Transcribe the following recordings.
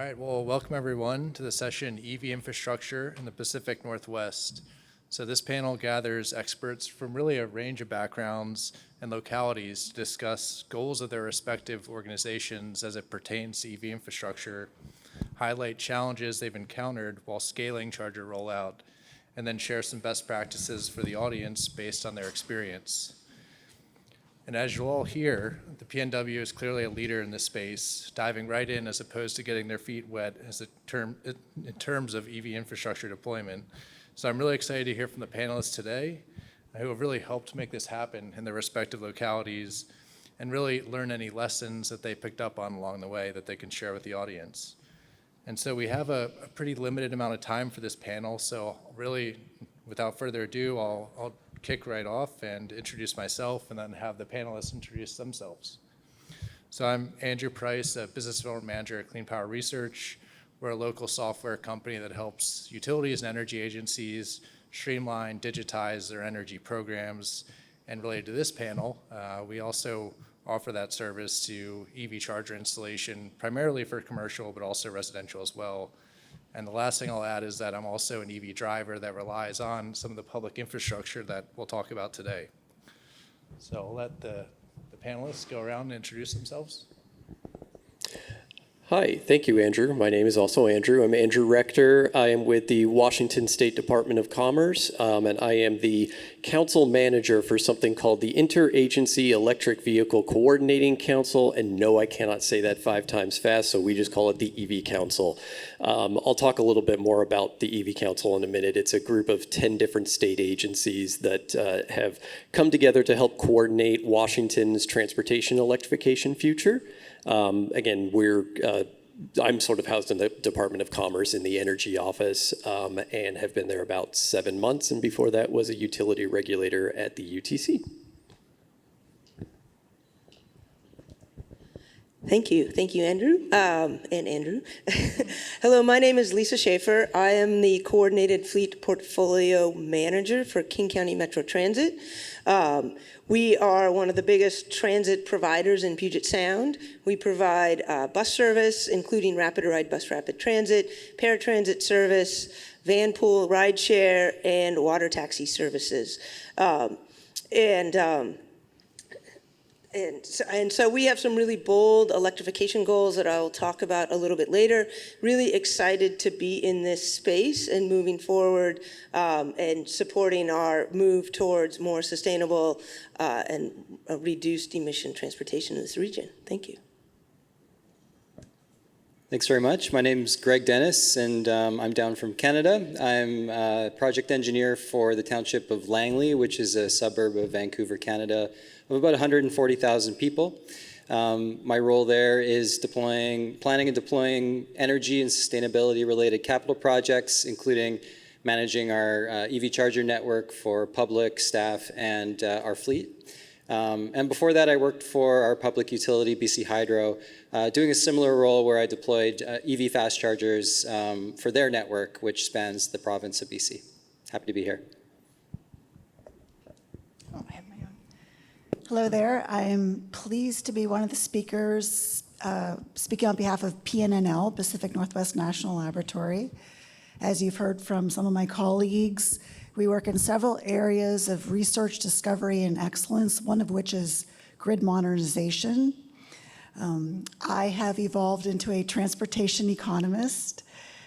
right, well, welcome everyone to the session EV Infrastructure in the Pacific Northwest. So this panel gathers experts from really a range of backgrounds and localities to discuss goals of their respective organizations as it pertains to EV infrastructure, highlight challenges they've encountered while scaling charger rollout, and then share some best practices for the audience based on their experience. And as you'll all hear, the PNW is clearly a leader in this space, diving right in as opposed to getting their feet wet in terms of EV infrastructure deployment. So I'm really excited to hear from the panelists today who have really helped make this happen in their respective localities and really learn any lessons that they picked up on along the way that they can share with the audience. And so we have a pretty limited amount of time for this panel, so really, without further ado, I'll kick right off and introduce myself and then have the panelists introduce themselves. So I'm Andrew Price, a business development manager at Clean Power Research. We're a local software company that helps utilities and energy agencies streamline, digitize their energy programs. And related to this panel, we also offer that service to EV charger installation, primarily for commercial, but also residential as well. And the last thing I'll add is that I'm also an EV driver that relies on some of the public infrastructure that we'll talk about today. So I'll let the panelists go around and introduce themselves. Hi, thank you, Andrew. My name is also Andrew. I'm Andrew Rector. I am with the Washington State Department of Commerce, and I am the council manager for something called the Interagency Electric Vehicle Coordinating Council. And no, I cannot say that 5 times fast, so we just call it the EV Council. I'll talk a little bit more about the EV Council in a minute. It's a group of 10 different state agencies that have come together to help coordinate Washington's transportation electrification future. Again, I'm sort of housed in the Department of Commerce in the Energy Office and have been there about 7 months, and before that was a utility regulator at the UTC. Thank you, Andrew, and Andrew. Hello, my name is Lisa Schaefer. I am the Coordinated Fleet Portfolio Manager for King County Metro Transit. We are one of the biggest transit providers in Puget Sound. We provide bus service, including Rapid Ride Bus Rapid Transit, paratransit service, van pool, ride share, and water taxi services. And so we have some really bold electrification goals that I'll talk about a little bit later. Really excited to be in this space and moving forward and supporting our move towards more sustainable and reduced emission transportation in this region. Thank you. Thanks very much. My name's Greg Dennis, and I'm down from Canada. I'm a project engineer for the township of Langley, which is a suburb of Vancouver, Canada, of about 140,000 people. My role there is planning and deploying energy and sustainability-related capital projects, including managing our EV charger network for public, staff, and our fleet. And before that, I worked for our public utility, BC Hydro, doing a similar role where I deployed EV fast chargers for their network, which spans the province of BC. Happy to be here. Oh, I have my own. Hello there. I am pleased to be one of the speakers speaking on behalf of PNNL, Pacific Northwest National Laboratory. As you've heard from some of my colleagues, we work in several areas of research, discovery, and excellence, one of which is grid modernization. I have evolved into a transportation economist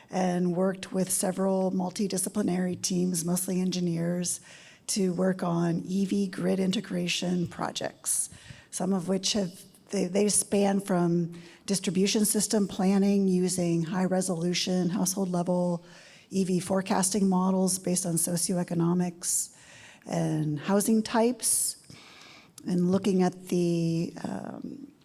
and worked with several multidisciplinary teams, mostly engineers, to work on EV grid integration projects, some of which they span from distribution system planning using high-resolution, household-level EV forecasting models based on socioeconomics and housing types, and looking at the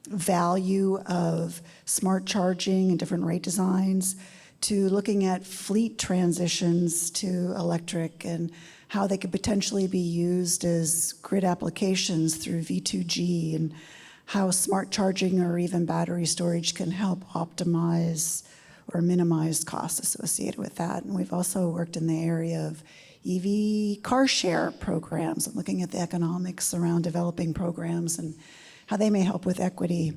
value of smart charging and different rate designs, to looking at fleet transitions to electric and how they could potentially be used as grid applications through V2G, and how smart charging or even battery storage can help optimize or minimize costs associated with that. And we've also worked in the area of EV car share programs and looking at the economics around developing programs and how they may help with equity.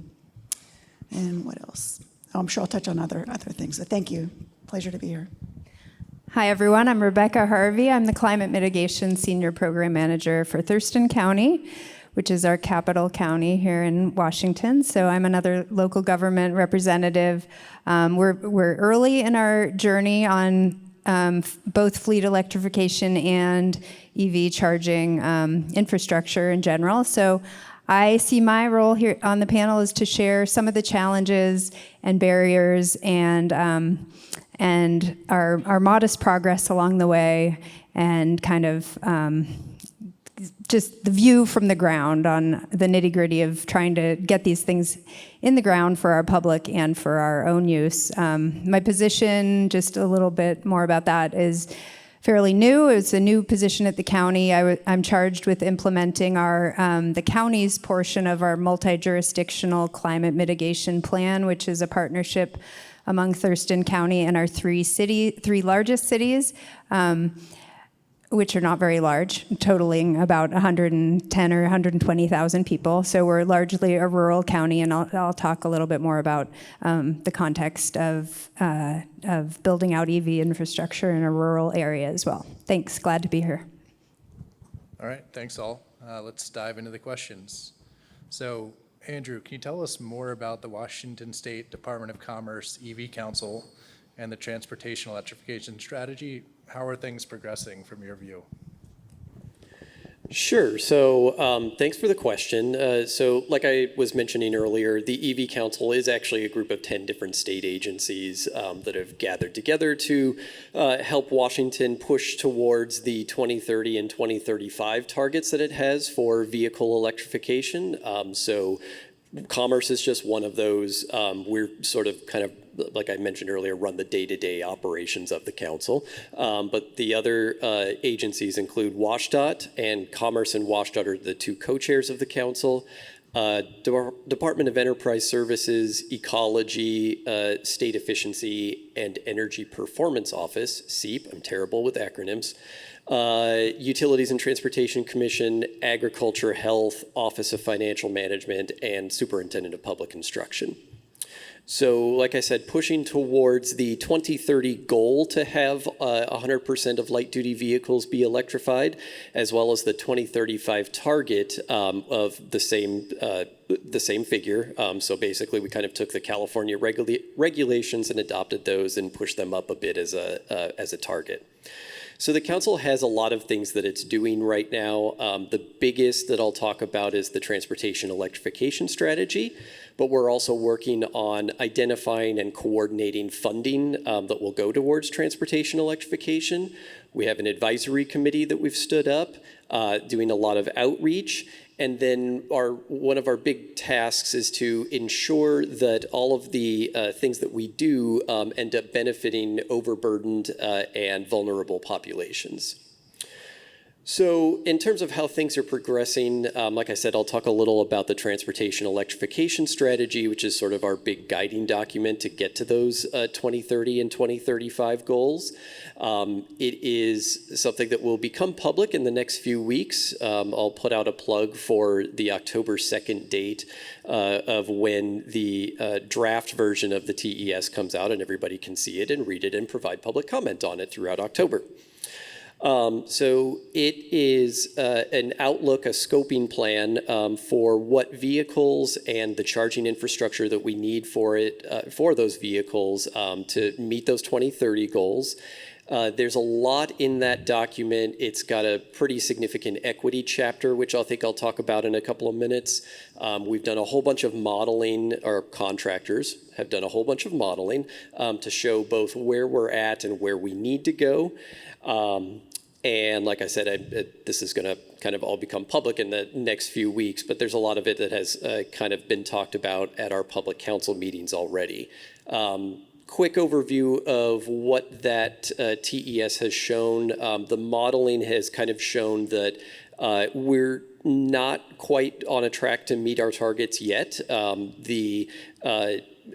And what else? I'm sure I'll touch on other things. So thank you. Pleasure to be here. Hi, everyone. I'm Rebecca Harvey. I'm the Climate Mitigation Senior Program Manager for Thurston County, which is our capital county here in Washington. So I'm another local government representative. We're early in our journey on both fleet electrification and EV charging infrastructure in general. So I see my role here on the panel is to share some of the challenges and barriers and our modest progress along the way, and kind of just the view from the ground on the nitty-gritty of trying to get these things in the ground for our public and for our own use. My position, just a little bit more about that, is fairly new. It's a new position at the county. I'm charged with implementing the county's portion of our multi-jurisdictional climate mitigation plan, which is a partnership among Thurston County and our three largest cities, which are not very large, totaling about 110 or 120,000 people. So we're largely a rural county, and I'll talk a little bit more about the context of building out EV infrastructure in a rural area as well. Thanks, glad to be here. All right, thanks all. Let's dive into the questions. So, Andrew, can you tell us more about the Washington State Department of Commerce EV Council and the transportation electrification strategy? How are things progressing from your view? Sure. So thanks for the question. So like I was mentioning earlier, the EV Council is actually a group of 10 different state agencies that have gathered together to help Washington push towards the 2030 and 2035 targets that it has for vehicle electrification. So commerce is just one of those. We're sort of kind of, like I mentioned earlier, run the day-to-day operations of the council. But the other agencies include WashDOT, and Commerce and WashDOT are the two co-chairs of the council. Department of Enterprise Services, Ecology, State Efficiency, and Energy Performance Office, SEEP, I'm terrible with acronyms, Utilities and Transportation Commission, Agriculture, Health, Office of Financial Management, and Superintendent of Public Instruction. So, like I said, pushing towards the 2030 goal to have 100% of light-duty vehicles be electrified, as well as the 2035 target of the same figure. So basically, we kind of took the California regulations and adopted those and pushed them up a bit as a target. So the council has a lot of things that it's doing right now. The biggest that I'll talk about is the transportation electrification strategy, but we're also working on identifying and coordinating funding that will go towards transportation electrification. We have an advisory committee that we've stood up, doing a lot of outreach. And then one of our big tasks is to ensure that all of the things that we do end up benefiting overburdened and vulnerable populations. So in terms of how things are progressing, like I said, I'll talk a little about the transportation electrification strategy, which is sort of our big guiding document to get to those 2030 and 2035 goals. It is something that will become public in the next few weeks. I'll put out a plug for the October 2nd date of when the draft version of the TES comes out, and everybody can see it and read it and provide public comment on it throughout October. So it is an outlook, a scoping plan for what vehicles and the charging infrastructure that we need for those vehicles to meet those 2030 goals. There's a lot in that document. It's got a pretty significant equity chapter, which I think I'll talk about in a couple of minutes. We've done a whole bunch of modeling, or contractors have done a whole bunch of modeling to show both where we're at and where we need to go. And like I said, this is going to kind of all become public in the next few weeks, but there's a lot of it that has kind of been talked about at our public council meetings already. Quick overview of what that TES has shown. The modeling has kind of shown that we're not quite on a track to meet our targets yet. The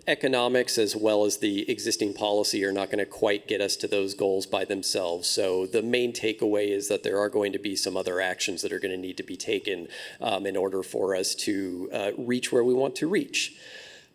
economics as well as the existing policy are not going to quite get us to those goals by themselves. So the main takeaway is that there are going to be some other actions that are going to need to be taken in order for us to reach where we want to reach.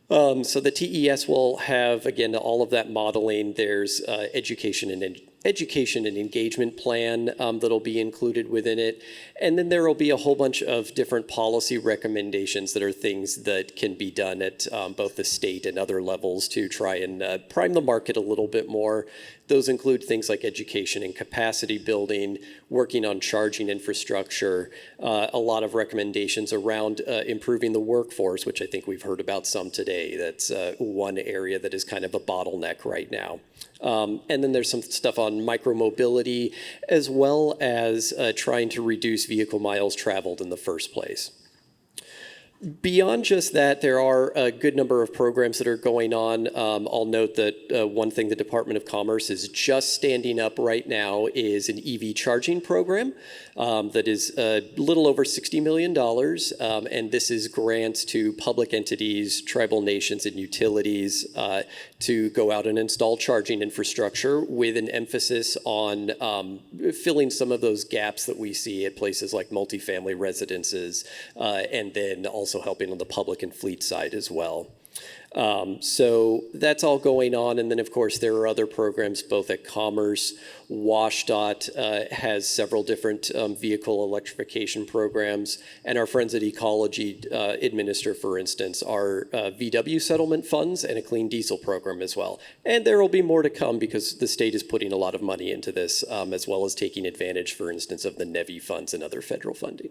So the TES will have, again, all of that modeling. There's education and engagement plan that'll be included within it. And then there will be a whole bunch of different policy recommendations that are things that can be done at both the state and other levels to try and prime the market a little bit more. Those include things like education and capacity building, working on charging infrastructure, a lot of recommendations around improving the workforce, which I think we've heard about some today. That's one area that is kind of a bottleneck right now. And then there's some stuff on micromobility, as well as trying to reduce vehicle miles traveled in the first place. Beyond just that, there are a good number of programs that are going on. I'll note that one thing the Department of Commerce is just standing up right now is an EV charging program that is a little over $60 million. And this is grants to public entities, tribal nations, and utilities to go out and install charging infrastructure with an emphasis on filling some of those gaps that we see at places like multifamily residences, and then also helping on the public and fleet side as well. So that's all going on. And then, of course, there are other programs both at Commerce. WashDOT has several different vehicle electrification programs. And our friends at Ecology administer, for instance, our VW settlement funds and a clean diesel program as well. And there will be more to come because the state is putting a lot of money into this, as well as taking advantage, for instance, of the NEVI funds and other federal funding.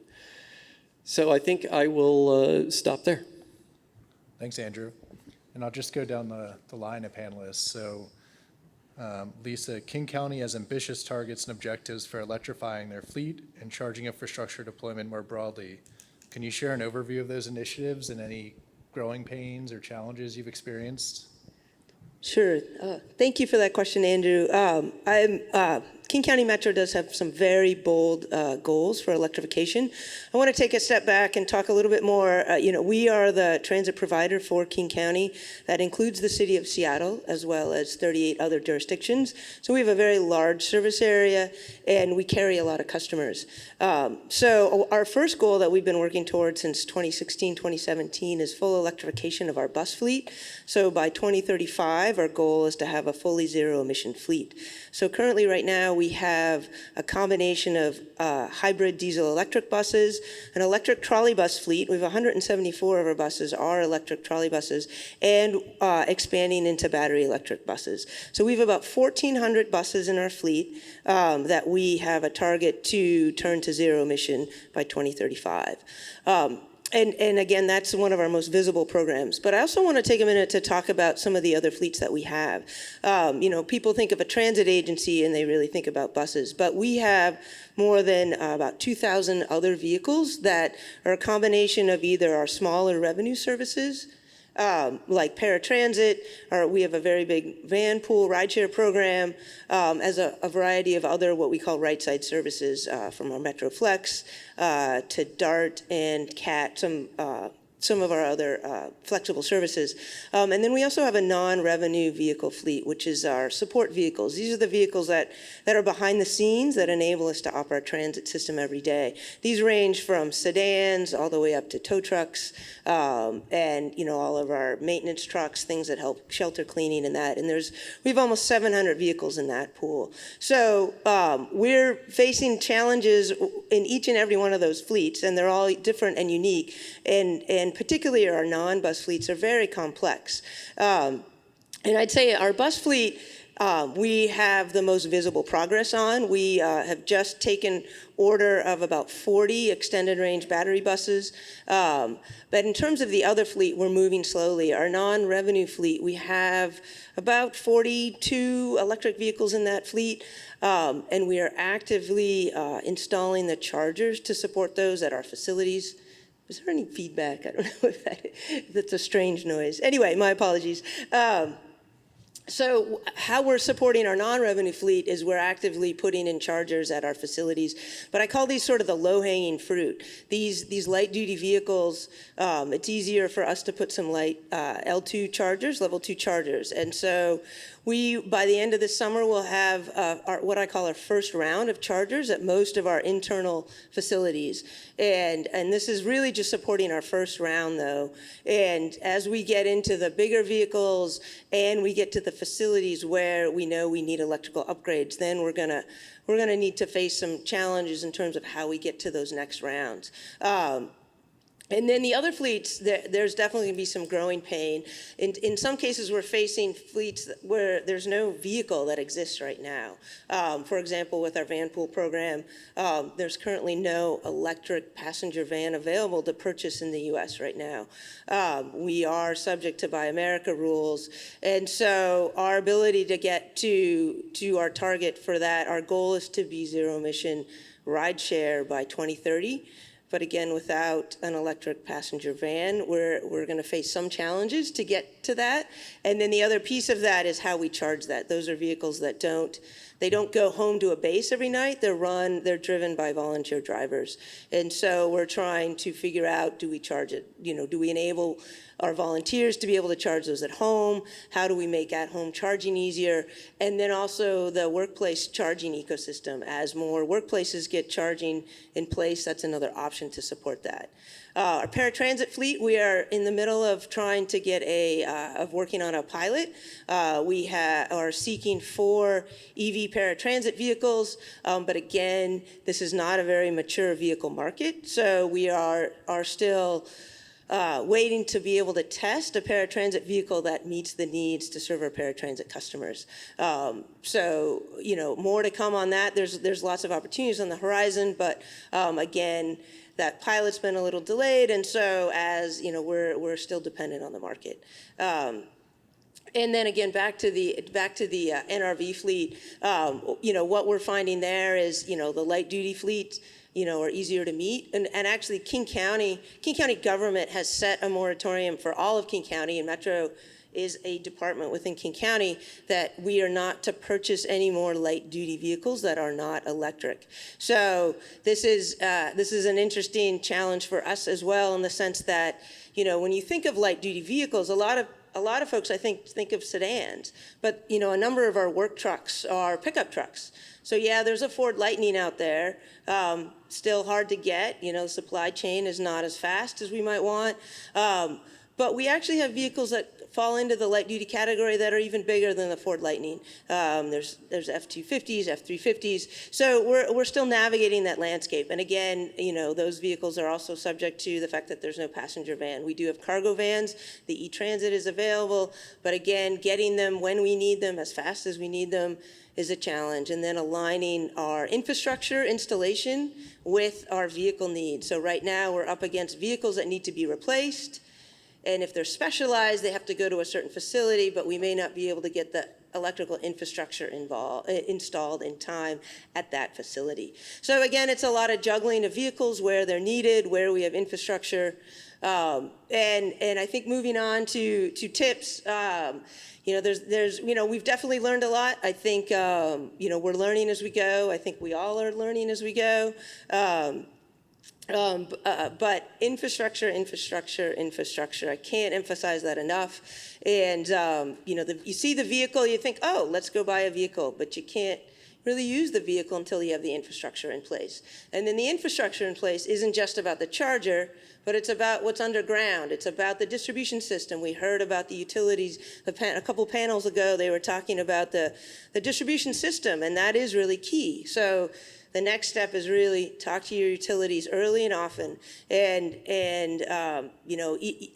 So I think I will stop there. Thanks, Andrew. And I'll just go down the line of panelists. So Lisa, King County has ambitious targets and objectives for electrifying their fleet and charging infrastructure deployment more broadly. Can you share an overview of those initiatives and any growing pains or challenges you've experienced? Sure. Thank you for that question, Andrew. King County Metro does have some very bold goals for electrification. I want to take a step back and talk a little bit more. We are the transit provider for King County. That includes the city of Seattle, as well as 38 other jurisdictions. So we have a very large service area, and we carry a lot of customers. So our first goal that we've been working towards since 2016, 2017 is full electrification of our bus fleet. So by 2035, our goal is to have a fully zero-emission fleet. So currently, right now, we have a combination of hybrid diesel-electric buses, an electric trolley bus fleet. We have 174 of our buses are electric trolley buses, and expanding into battery electric buses. So we have about 1,400 buses in our fleet that we have a target to turn to zero emission by 2035. And again, that's one of our most visible programs. But I also want to take a minute to talk about some of the other fleets that we have. People think of a transit agency and they really think about buses, but we have more than about 2,000 other vehicles that are a combination of either our smaller revenue services, like paratransit, or we have a very big van pool rideshare program, as a variety of other what we call right-side services, from our Metro Flex to DART and CAT, some of our other flexible services. And then we also have a non-revenue vehicle fleet, which is our support vehicles. These are the vehicles that are behind the scenes that enable us to operate our transit system every day. These range from sedans all the way up to tow trucks, and all of our maintenance trucks, things that help shelter cleaning and that. And we have almost 700 vehicles in that pool. So we're facing challenges in each and every one of those fleets, and they're all different and unique. And particularly our non-bus fleets are very complex. And I'd say our bus fleet, we have the most visible progress on. We have just taken order of about 40 extended range battery buses. But in terms of the other fleet, we're moving slowly. Our non-revenue fleet, we have about 42 electric vehicles in that fleet. And we are actively installing the chargers to support those at our facilities. Is there any feedback? I don't know if that's a strange noise. Anyway, my apologies. So how we're supporting our non-revenue fleet is we're actively putting in chargers at our facilities. But I call these sort of the low-hanging fruit. These light-duty vehicles, it's easier for us to put some light L2 chargers, level 2 chargers. And so by the end of this summer, we'll have what I call our first round of chargers at most of our internal facilities. And this is really just supporting our first round, though. And as we get into the bigger vehicles and we get to the facilities where we know we need electrical upgrades, then we're gonna need to face some challenges in terms of how we get to those next rounds. And then the other fleets, there's definitely going to be some growing pain. In some cases, we're facing fleets where there's no vehicle that exists right now. For example, with our van pool program, there's currently no electric passenger van available to purchase in the U.S. right now. We are subject to Buy America rules. And so our ability to get to our target for that, our goal is to be zero emission rideshare by 2030. But again, without an electric passenger van, we're going to face some challenges to get to that. And then the other piece of that is how we charge that. Those are vehicles that don't go home to a base every night. They're driven by volunteer drivers. And so we're trying to figure out, do we charge it? Do we enable our volunteers to be able to charge those at home? How do we make at-home charging easier? And then also the workplace charging ecosystem. As more workplaces get charging in place, that's another option to support that. Our paratransit fleet, we are in the middle of trying to get of working on a pilot. We are seeking 4 EV paratransit vehicles, but again, this is not a very mature vehicle market, so we are still waiting to be able to test a paratransit vehicle that meets the needs to serve our paratransit customers. So, more to come on that. There's lots of opportunities on the horizon, but again, that pilot's been a little delayed, and so we're still dependent on the market. And then again, back to the NRV fleet. What we're finding there is the light duty fleet are easier to meet, and actually King County government has set a moratorium for all of King County, and Metro is a department within King County that we are not to purchase any more light duty vehicles that are not electric. So this is an interesting challenge for us as well, in the sense that when you think of light duty vehicles, a lot of folks I think of sedans, but a number of our work trucks are pickup trucks. So yeah, there's a Ford Lightning out there, still hard to get. The supply chain is not as fast as we might want. But we actually have vehicles that fall into the light duty category that are even bigger than the Ford Lightning. There's F-250s, F-350s. So we're still navigating that landscape. And again, those vehicles are also subject to the fact that there's no passenger van. We do have cargo vans. The E-Transit is available. But again, getting them when we need them, as fast as we need them, is a challenge. And then aligning our infrastructure installation with our vehicle needs. So right now we're up against vehicles that need to be replaced. And if they're specialized, they have to go to a certain facility, but we may not be able to get the electrical infrastructure installed in time at that facility. So again, it's a lot of juggling of vehicles where they're needed, where we have infrastructure. And I think moving on to tips, we've definitely learned a lot. I think, we're learning as we go. I think we all are learning as we go. But infrastructure. I can't emphasize that enough. And, you see the vehicle, you think, oh, let's go buy a vehicle, but you can't really use the vehicle until you have the infrastructure in place. And then the infrastructure in place isn't just about the charger, but it's about what's underground. It's about the distribution system. We heard about the utilities a couple panels ago. They were talking about the distribution system, and that is really key. So the next step is really talk to your utilities early and often, and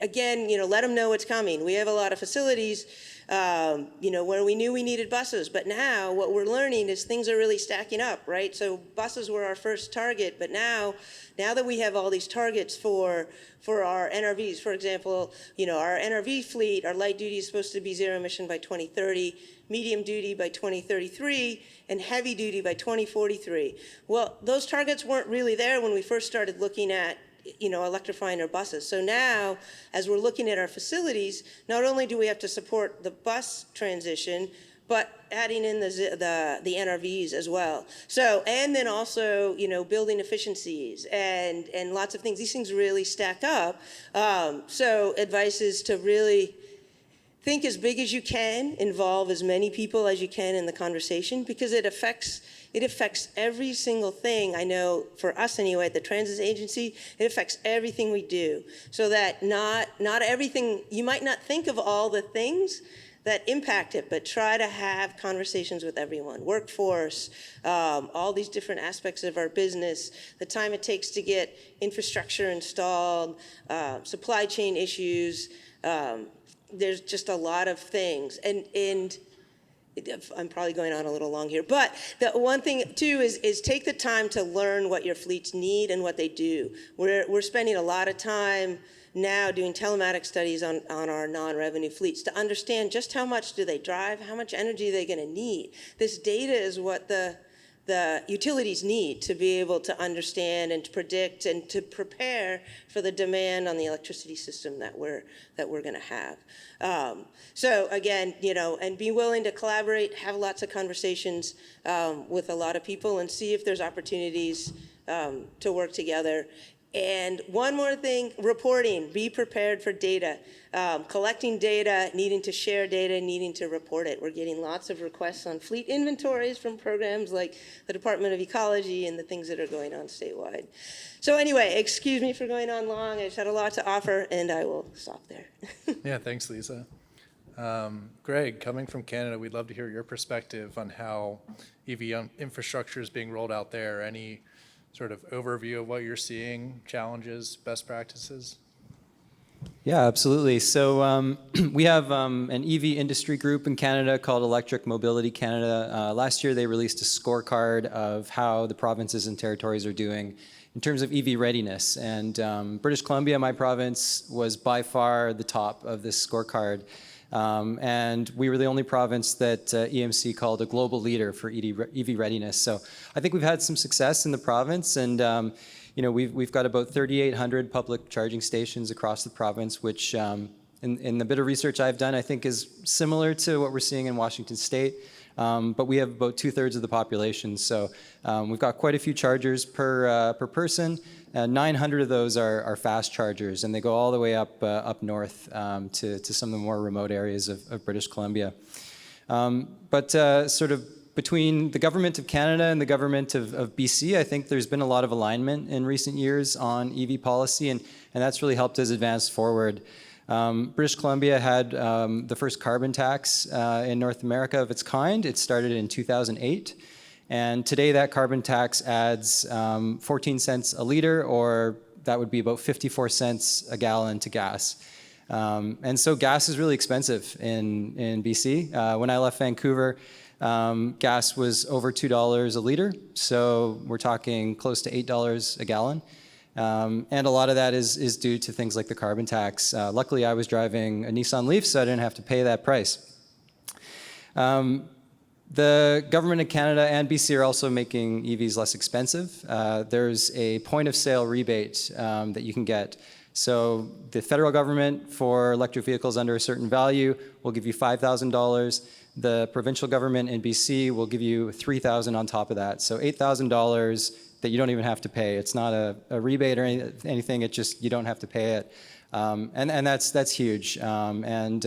again, let them know what's coming. We have a lot of facilities, where we knew we needed buses, but now what we're learning is things are really stacking up, right? So buses were our first target, but now that we have all these targets for our NRVs, for example, our NRV fleet, our light duty is supposed to be zero emission by 2030, medium duty by 2033, and heavy duty by 2043. Well, those targets weren't really there when we first started looking at electrifying our buses. So now, as we're looking at our facilities, not only do we have to support the bus transition, but adding in the NRVs as well. So, and then also, building efficiencies and lots of things. These things really stack up. So advice is to really think as big as you can, involve as many people as you can in the conversation, because it affects it affects every single thing. I know for us anyway, at the Transit Agency, it affects everything we do. So that not everything, you might not think of all the things that impact it, but try to have conversations with everyone, workforce, all these different aspects of our business, the time it takes to get infrastructure installed, supply chain issues. There's just a lot of things. And I'm probably going on a little long here, but the one thing too is take the time to learn what your fleets need and what they do. We're spending a lot of time now doing telematics studies on our non-revenue fleets to understand just how much do they drive, how much energy are they going to need. This data is what the utilities need to be able to understand and to predict and to prepare for the demand on the electricity system that we're going to have. So again, and be willing to collaborate, have lots of conversations with a lot of people, and see if there's opportunities to work together. And one more thing, reporting. Be prepared for data. Collecting data, needing to share data, needing to report it. We're getting lots of requests on fleet inventories from programs like the Department of Ecology and the things that are going on statewide. So anyway, excuse me for going on long. I just had a lot to offer, and I will stop there. Yeah, thanks, Lisa. Greg, coming from Canada, we'd love to hear your perspective on how EV infrastructure is being rolled out there. Any sort of overview of what you're seeing, challenges, best practices? Yeah, absolutely. So we have an EV industry group in Canada called Electric Mobility Canada. Last year, they released a scorecard of how the provinces and territories are doing in terms of EV readiness. And British Columbia, my province, was by far the top of this scorecard. And we were the only province that EMC called a global leader for EV readiness. So I think we've had some success in the province, and we've got about 3,800 public charging stations across the province, which in the bit of research I've done, I think is similar to what we're seeing in Washington State. But we have about 2/3 of the population, so we've got quite a few chargers per person. 900 of those are fast chargers, and they go all the way up north to some of the more remote areas of British Columbia. But sort of between the government of Canada and the government of BC, I think there's been a lot of alignment in recent years on EV policy, and that's really helped us advance forward. British Columbia had the first carbon tax in North America of its kind. It started in 2008. And today that carbon tax adds 14 cents a liter, or that would be about 54 cents a gallon to gas. And so gas is really expensive in BC. When I left Vancouver, gas was over $2 a liter. So we're talking close to $8 a gallon. And a lot of that is due to things like the carbon tax. Luckily, I was driving a Nissan Leaf, so I didn't have to pay that price. The government of Canada and BC are also making EVs less expensive. There's a point of sale rebate that you can get. So the federal government for electric vehicles under a certain value will give you $5,000. The provincial government in BC will give you $3,000 on top of that. So $8,000 that you don't even have to pay. It's not a rebate or anything. It just, you don't have to pay it. And that's huge. And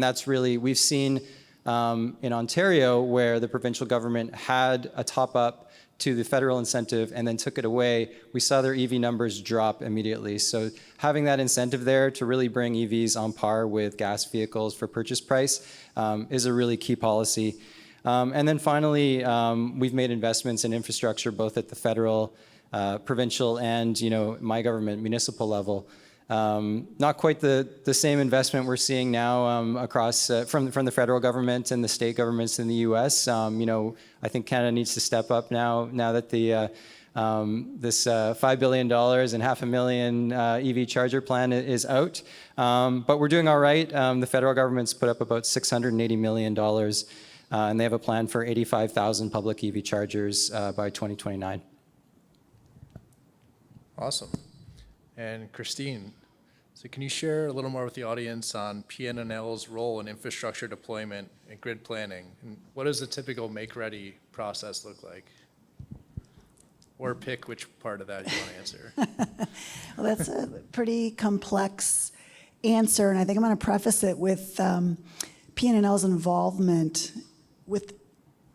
that's really, we've seen in Ontario where the provincial government had a top up to the federal incentive and then took it away, we saw their EV numbers drop immediately. So having that incentive there to really bring EVs on par with gas vehicles for purchase price is a really key policy. And then finally, we've made investments in infrastructure both at the federal, provincial, and my government, municipal level. Not quite the same investment we're seeing now across from the federal government and the state governments in the U.S. I think Canada needs to step up now that the this $5 billion and 500,000 EV charger plan is out. But we're doing all right. The federal government's put up about $680 million. And they have a plan for 85,000 public EV chargers by 2029. Awesome. And Christine, so can you share a little more with the audience on PNNL's role in infrastructure deployment and grid planning? And what does the typical make-ready process look like? Or pick which part of that you want to answer. Well, that's a pretty complex answer, and I think I'm going to preface it with PNNL's involvement with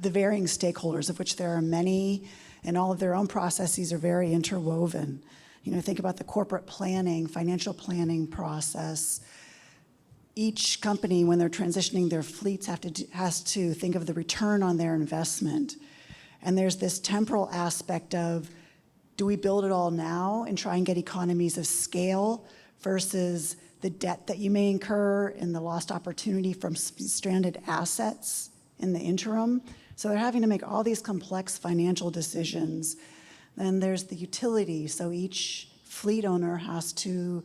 the varying stakeholders, of which there are many, and all of their own processes are very interwoven. Think about the corporate planning, financial planning process. Each company, when they're transitioning their fleets, has to think of the return on their investment. And there's this temporal aspect of, do we build it all now and try and get economies of scale versus the debt that you may incur and the lost opportunity from stranded assets in the interim? So they're having to make all these complex financial decisions. Then there's the utility. So each fleet owner has to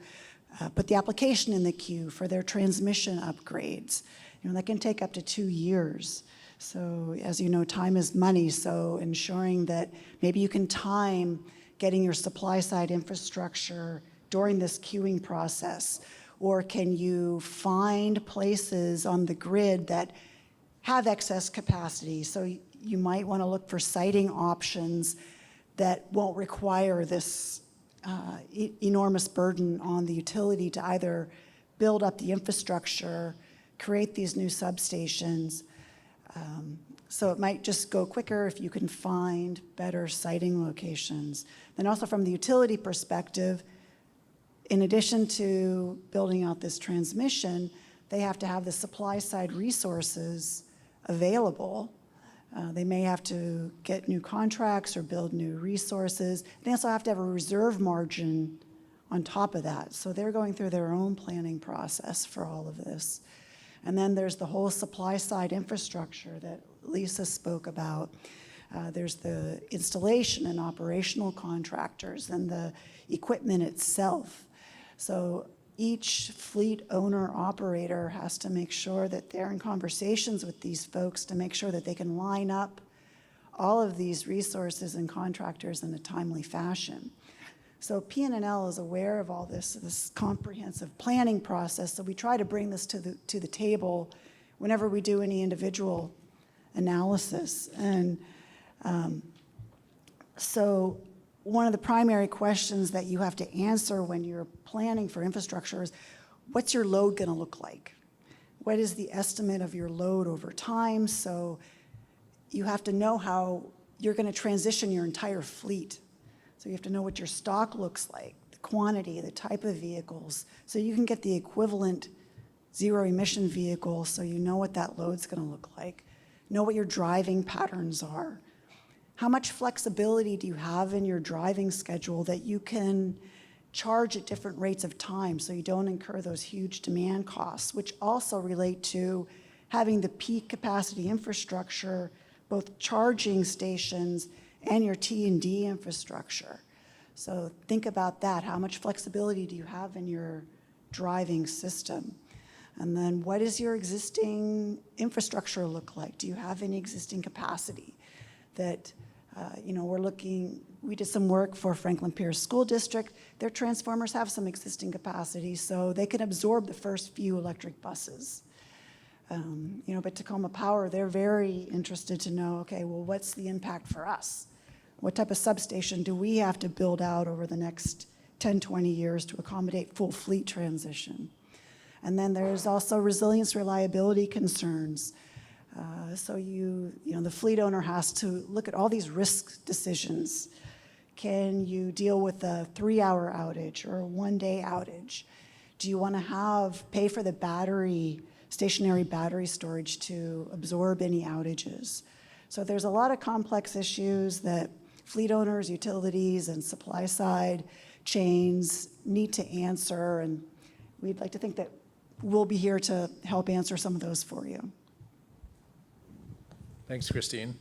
put the application in the queue for their transmission upgrades. That can take up to 2 years. So as you know, time is money. So ensuring that maybe you can time getting your supply side infrastructure during this queuing process, or can you find places on the grid that have excess capacity? So you might want to look for siting options that won't require this enormous burden on the utility to either build up the infrastructure, create these new substations. So it might just go quicker if you can find better siting locations. Then also from the utility perspective, in addition to building out this transmission, they have to have the supply side resources available. They may have to get new contracts or build new resources. They also have to have a reserve margin on top of that. So they're going through their own planning process for all of this. And then there's the whole supply side infrastructure that Lisa spoke about. There's the installation and operational contractors and the equipment itself. So each fleet owner operator has to make sure that they're in conversations with these folks to make sure that they can line up all of these resources and contractors in a timely fashion. So PNNL is aware of all this comprehensive planning process. So we try to bring this to the table whenever we do any individual analysis. And so one of the primary questions that you have to answer when you're planning for infrastructure is, what's your load going to look like? What is the estimate of your load over time? So you have to know how you're going to transition your entire fleet. So you have to know what your stock looks like, the quantity, the type of vehicles, so you can get the equivalent zero emission vehicle so you know what that load's going to look like, know what your driving patterns are. How much flexibility do you have in your driving schedule that you can charge at different rates of time so you don't incur those huge demand costs, which also relate to having the peak capacity infrastructure, both charging stations and your T&D infrastructure. So think about that. How much flexibility do you have in your driving system? And then what does your existing infrastructure look like? Do you have any existing capacity that, we did some work for Franklin Pierce School District. Their transformers have some existing capacity, so they can absorb the first few electric buses. But Tacoma Power, they're very interested to know, okay, well, what's the impact for us? What type of substation do we have to build out over the next 10, 20 years to accommodate full fleet transition? And then there's also resilience reliability concerns. So the fleet owner has to look at all these risk decisions. Can you deal with a 3-hour outage or a 1-day outage? Do you want to pay for the stationary battery storage to absorb any outages? So there's a lot of complex issues that fleet owners, utilities, and supply side chains need to answer, and we'd like to think that we'll be here to help answer some of those for you. Thanks, Christine.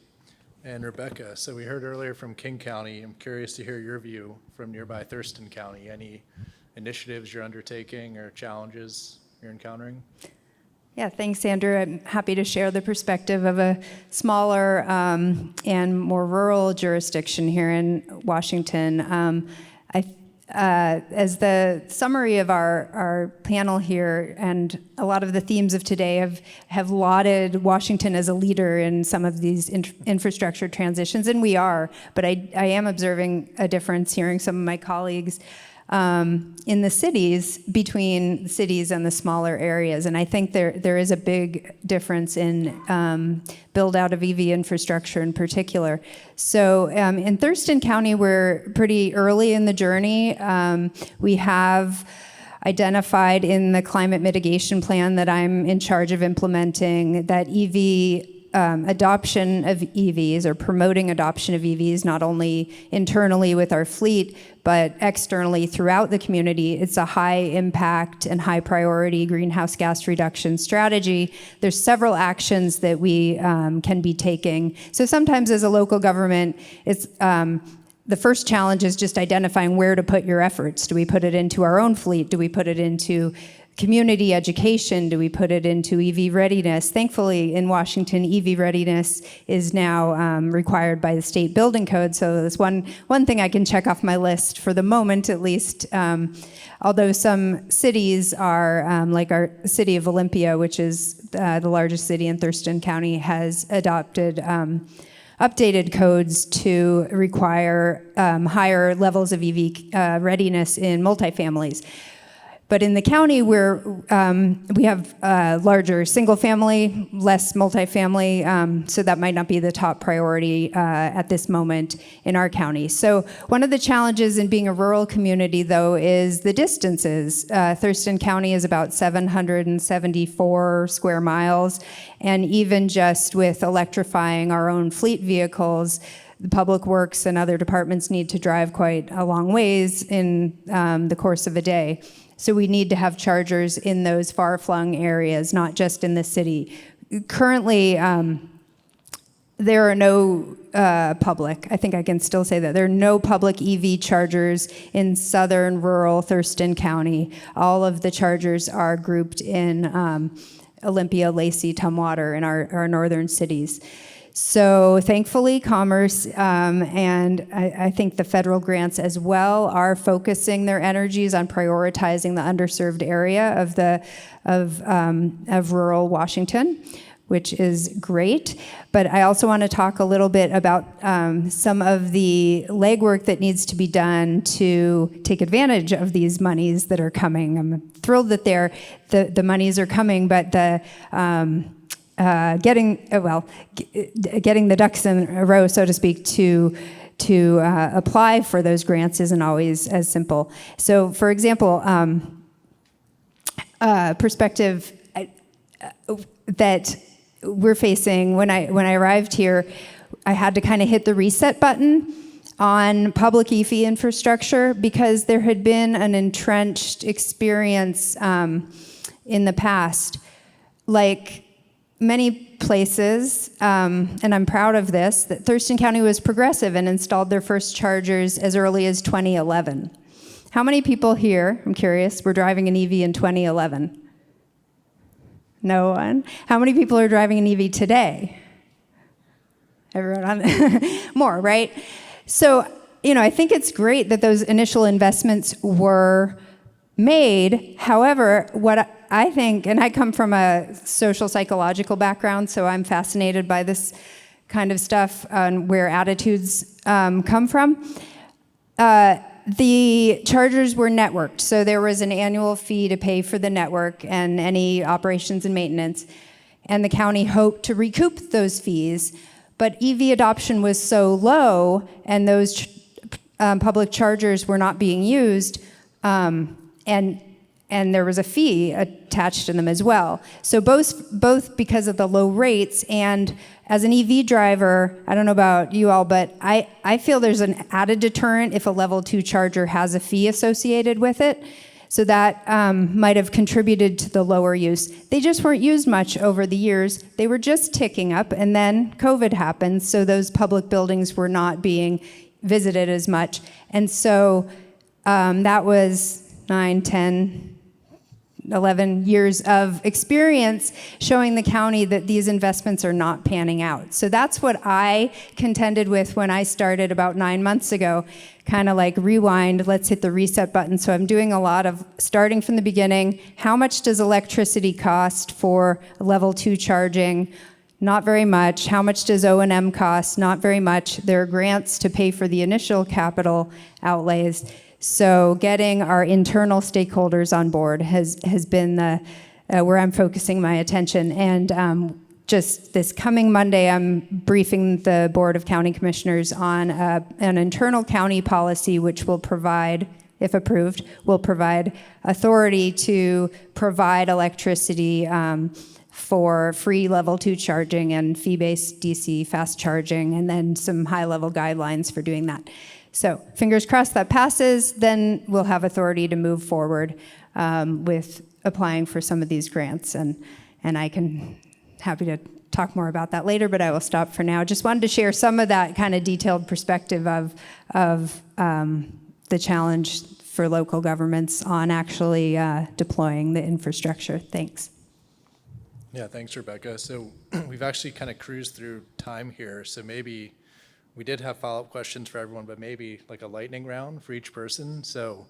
And Rebecca, so we heard earlier from King County. I'm curious to hear your view from nearby Thurston County. Any initiatives you're undertaking or challenges you're encountering? Yeah, thanks, Andrew. I'm happy to share the perspective of a smaller and more rural jurisdiction here in Washington. As the summary of our panel here, and a lot of the themes of today have lauded Washington as a leader in some of these infrastructure transitions, and we are, but I am observing a difference hearing some of my colleagues in the cities, between the cities and the smaller areas. And I think there is a big difference in build out of EV infrastructure in particular. So in Thurston County, we're pretty early in the journey. We have identified in the climate mitigation plan that I'm in charge of implementing that adoption of EVs, or promoting adoption of EVs, not only internally with our fleet, but externally throughout the community. It's a high impact and high priority greenhouse gas reduction strategy. There's several actions that we can be taking. So sometimes as a local government, it's the first challenge is just identifying where to put your efforts. Do we put it into our own fleet? Do we put it into community education? Do we put it into EV readiness? Thankfully, in Washington, EV readiness is now required by the state building code. So that's one thing I can check off my list for the moment, at least. Although some cities are, like our city of Olympia, which is the largest city in Thurston County, has adopted updated codes to require higher levels of EV readiness in multifamilies. But in the county, we have larger single-family, less multifamily, so that might not be the top priority at this moment in our county. So one of the challenges in being a rural community, though, is the distances. Thurston County is about 774 square miles, and even just with electrifying our own fleet vehicles, the public works and other departments need to drive quite a long ways in the course of a day. So we need to have chargers in those far-flung areas, not just in the city. Currently, there are no public, I think I can still say that, there are no public EV chargers in southern rural Thurston County. All of the chargers are grouped in Olympia, Lacey, Tumwater, in our northern cities. So thankfully, Commerce and I think the federal grants as well are focusing their energies on prioritizing the underserved area of rural Washington, which is great. But I also want to talk a little bit about some of the legwork that needs to be done to take advantage of these monies that are coming. I'm thrilled that the monies are coming, but getting the ducks in a row, so to speak, to apply for those grants isn't always as simple. So, for example, perspective that we're facing when I arrived here, I had to kind of hit the reset button on public EV infrastructure because there had been an entrenched experience in the past, like many places, and I'm proud of this, that Thurston County was progressive and installed their first chargers as early as 2011. How many people here, I'm curious, were driving an EV in 2011? No one? How many people are driving an EV today? Everyone on more, right? So, I think it's great that those initial investments were made. However, what I think, and I come from a social psychological background, so I'm fascinated by this kind of stuff and where attitudes come from. The chargers were networked, so there was an annual fee to pay for the network and any operations and maintenance, and the county hoped to recoup those fees, but EV adoption was so low, and those public chargers were not being used, and there was a fee attached to them as well. So both because of the low rates, and as an EV driver, I don't know about you all, but I feel there's an added deterrent if a level 2 charger has a fee associated with it. So that might have contributed to the lower use. They just weren't used much over the years. They were just ticking up, and then COVID happened, so those public buildings were not being visited as much. And so that was 9, 10, 11 years of experience showing the county that these investments are not panning out. So that's what I contended with when I started about 9 months ago, kind of like rewind, let's hit the reset button. So I'm doing a lot of starting from the beginning. How much does electricity cost for level 2 charging? Not very much. How much does O&M cost? Not very much. There are grants to pay for the initial capital outlays. So getting our internal stakeholders on board has been the where I'm focusing my attention. And just this coming Monday, I'm briefing the Board of County Commissioners on an internal county policy which will provide, if approved, will provide authority to provide electricity for free level 2 charging and fee-based DC fast charging, and then some high-level guidelines for doing that. So fingers crossed that passes, then we'll have authority to move forward with applying for some of these grants. And I can, happy to talk more about that later, but I will stop for now. Just wanted to share some of that kind of detailed perspective of the challenge for local governments on actually deploying the infrastructure. Thanks. Yeah, thanks, Rebecca. So we've actually kind of cruised through time here. So maybe we did have follow-up questions for everyone, but maybe like a lightning round for each person. So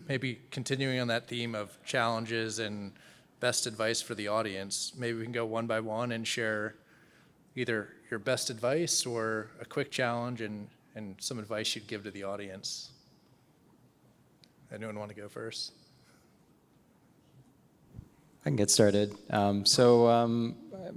maybe continuing on that theme of challenges and best advice for the audience, maybe we can go one by one and share either your best advice or a quick challenge and some advice you'd give to the audience. Anyone want to go first? I can get started.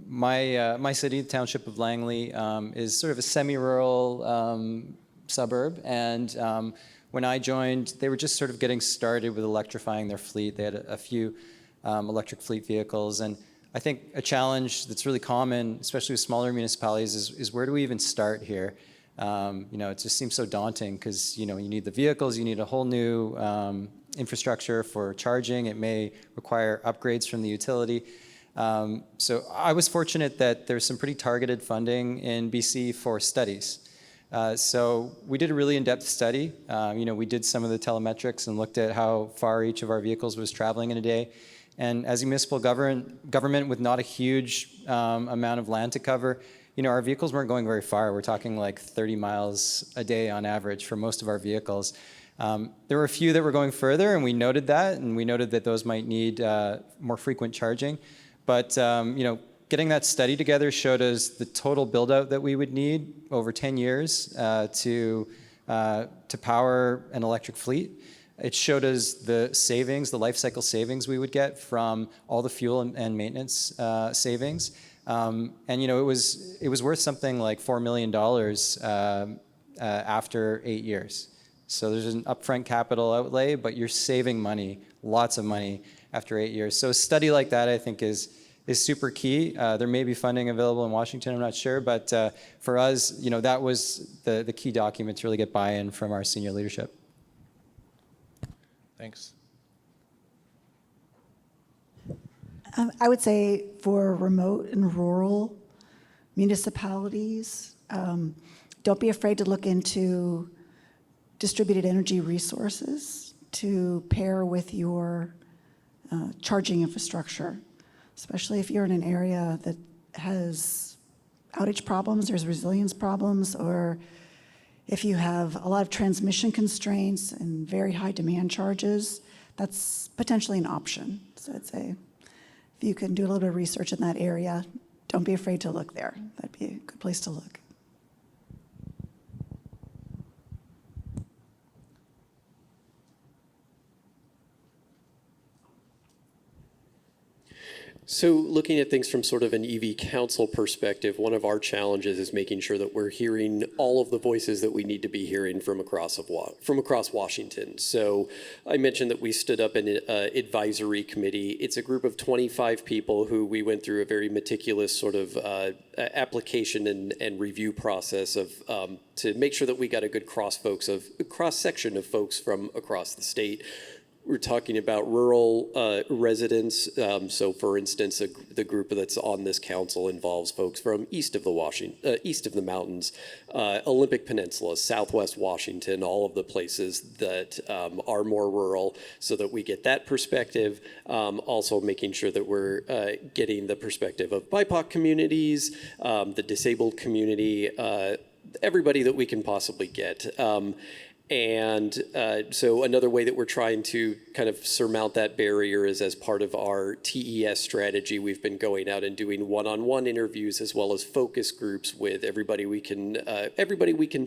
My city, the township of Langley, is sort of a semi-rural suburb, and when I joined, they were just sort of getting started with electrifying their fleet. They had a few electric fleet vehicles, and I think a challenge that's really common, especially with smaller municipalities, is where do we even start here? It just seems so daunting because you need the vehicles, you need a whole new infrastructure for charging. It may require upgrades from the utility. So I was fortunate that there's some pretty targeted funding in BC for studies. So we did a really in-depth study. We did some of the telemetrics and looked at how far each of our vehicles was traveling in a day. And as a municipal government with not a huge amount of land to cover, our vehicles weren't going very far. We're talking like 30 miles a day on average for most of our vehicles. There were a few that were going further, and we noted that those might need more frequent charging. But getting that study together showed us the total build-out that we would need over 10 years to power an electric fleet. It showed us the savings, the life cycle savings we would get from all the fuel and maintenance savings. It was worth something like $4 million after 8 years. So there's an upfront capital outlay, but you're saving money, lots of money after 8 years. So a study like that, I think, is super key. There may be funding available in Washington, I'm not sure, but for us, that was the key document to really get buy-in from our senior leadership. Thanks. I would say for remote and rural municipalities, don't be afraid to look into distributed energy resources to pair with your charging infrastructure, especially if you're in an area that has outage problems, there's resilience problems, or if you have a lot of transmission constraints and very high demand charges, that's potentially an option. So I'd say if you can do a little bit of research in that area, don't be afraid to look there. That'd be a good place to look. So looking at things from sort of an EV council perspective, one of our challenges is making sure that we're hearing all of the voices that we need to be hearing from across Washington. So I mentioned that we stood up an advisory committee. It's a group of 25 people who we went through a very meticulous sort of application and review process of to make sure that we got a good cross-section of folks from across the state. We're talking about rural residents. So, for instance, the group that's on this council involves folks from east of the mountains, Olympic Peninsula, Southwest Washington, all of the places that are more rural, so that we get that perspective. Also, making sure that we're getting the perspective of BIPOC communities, the disabled community, everybody that we can possibly get. And so another way that we're trying to kind of surmount that barrier is as part of our TES strategy. We've been going out and doing one-on-one interviews as well as focus groups with everybody we can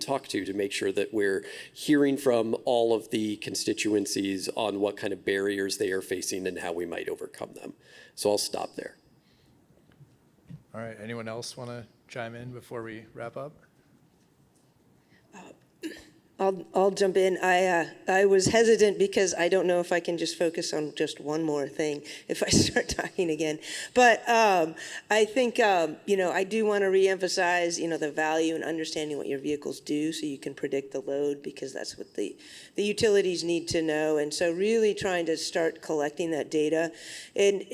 talk to make sure that we're hearing from all of the constituencies on what kind of barriers they are facing and how we might overcome them. So I'll stop there. All right, anyone else want to chime in before we wrap up? I'll jump in. I was hesitant because I don't know if I can just focus on just one more thing if I start talking again. But I think, I do want to reemphasize, the value in understanding what your vehicles do so you can predict the load, because that's what the utilities need to know. And so really trying to start collecting that data. And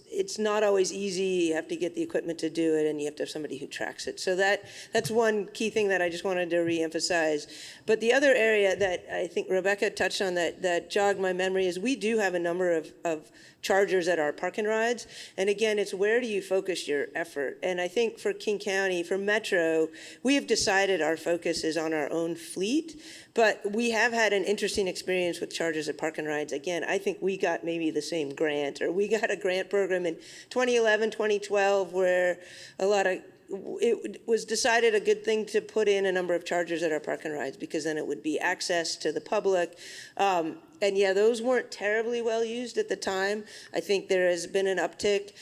it's not always easy. You have to get the equipment to do it, and you have to have somebody who tracks it. So that's one key thing that I just wanted to reemphasize. But the other area that I think Rebecca touched on that jogged my memory is we do have a number of chargers at our park and rides. And again, it's where do you focus your effort? And I think for King County, for Metro, we have decided our focus is on our own fleet. But we have had an interesting experience with chargers at park and rides. Again, I think we got maybe the same grant, or we got a grant program in 2011, 2012, where it was decided a good thing to put in a number of chargers at our park and rides, because then it would be access to the public. And yeah, those weren't terribly well used at the time. I think there has been an uptick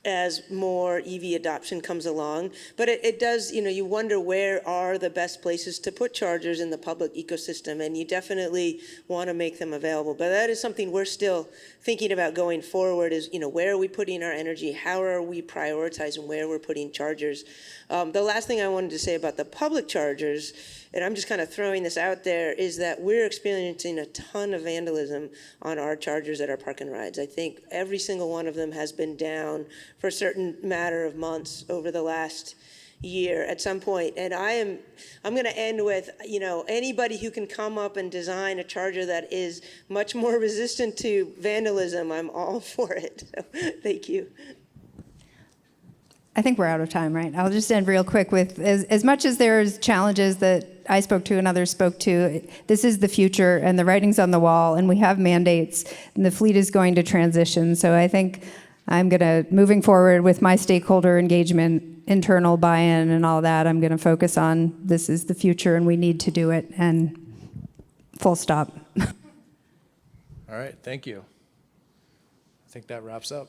as more EV adoption comes along. But it does, you wonder where are the best places to put chargers in the public ecosystem, and you definitely want to make them available. But that is something we're still thinking about going forward is, where are we putting our energy? How are we prioritizing where we're putting chargers? The last thing I wanted to say about the public chargers, and I'm just kind of throwing this out there, is that we're experiencing a ton of vandalism on our chargers at our park and rides. I think every single one of them has been down for a certain matter of months over the last year at some point. And I'm going to end with, anybody who can come up and design a charger that is much more resistant to vandalism, I'm all for it. So, thank you. I think we're out of time, right? I'll just end real quick with, as much as there's challenges that I spoke to and others spoke to, this is the future, and the writing's on the wall, and we have mandates, and the fleet is going to transition. So I think I'm moving forward with my stakeholder engagement, internal buy-in and all that, I'm gonna focus on this is the future and we need to do it, and full stop. All right, thank you. I think that wraps up.